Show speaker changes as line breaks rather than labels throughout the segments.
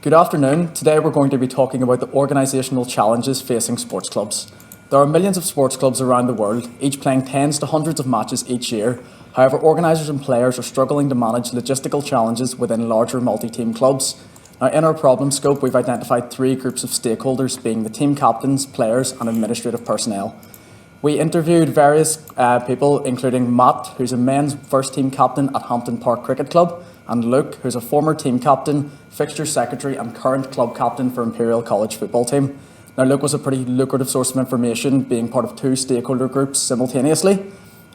Good afternoon. Today we're going to be talking about the organisational challenges facing sports clubs. There are millions of sports clubs around the world, each playing tens to hundreds of matches each year. However, organisers and players are struggling to manage logistical challenges within larger multi-team clubs. Now, in our problem scope, we've identified three groups of stakeholders, being the team captains, players and administrative personnel. We interviewed various people, including Matt, who's a men's first team captain at Hampton Park Cricket Club, and Luke, who's a former team captain, fixture secretary and current club captain for Imperial College football team. Now, Luke was a pretty lucrative source of information, being part of two stakeholder groups simultaneously.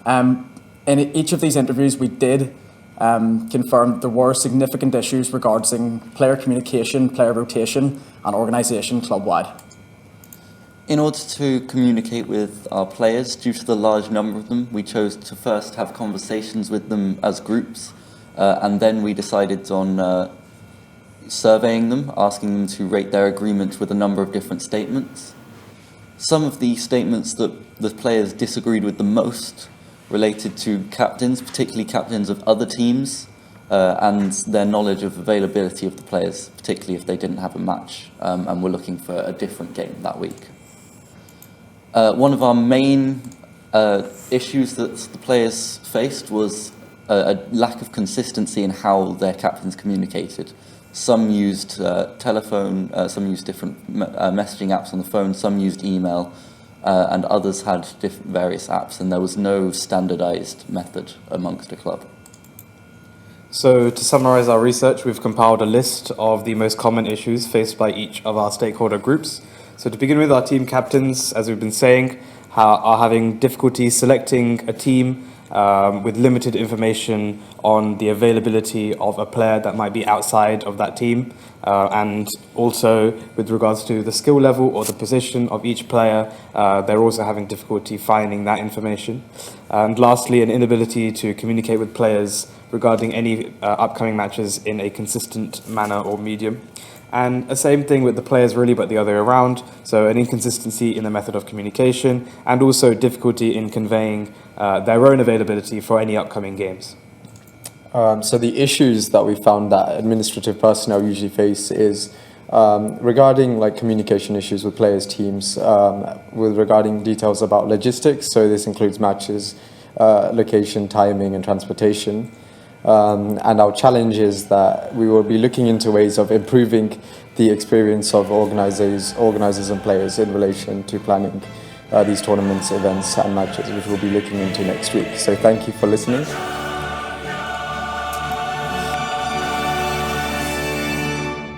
In each of these interviews, we did confirm there were significant issues regarding player communication, player rotation and organisation club-wide.
In order to communicate with our players, due to the large number of them, we chose to first have conversations with them as groups, and then we decided on surveying them, asking them to rate their agreement with a number of different statements. Some of the statements that the players disagreed with the most related to captains, particularly captains of other teams, and their knowledge of availability of the players, particularly if they didn't have a match and were looking for a different game that week. One of our main issues that the players faced was a lack of consistency in how their captains communicated. Some used telephone, some used different messaging apps on the phone, some used email, and others had various apps, and there was no standardized method amongst the club.
So to summarize our research, we've compiled a list of the most common issues faced by each of our stakeholder groups. So to begin with, our team captains, as we've been saying, are having difficulty selecting a team with limited information on the availability of a player that might be outside of that team, and also with regards to the skill level or the position of each player, they're also having difficulty finding that information. And lastly, an inability to communicate with players regarding any upcoming matches in a consistent manner or medium. And the same thing with the players really, but the other way around. So an inconsistency in the method of communication and also difficulty in conveying their own availability for any upcoming games.
So the issues that we found that administrative personnel usually face is regarding communication issues with players' teams, with regarding details about logistics. So this includes matches, location, timing and transportation. And our challenge is that we will be looking into ways of improving the experience of organisers and players in relation to planning these tournaments, events and matches, which we'll be looking into next week. So thank you for listening.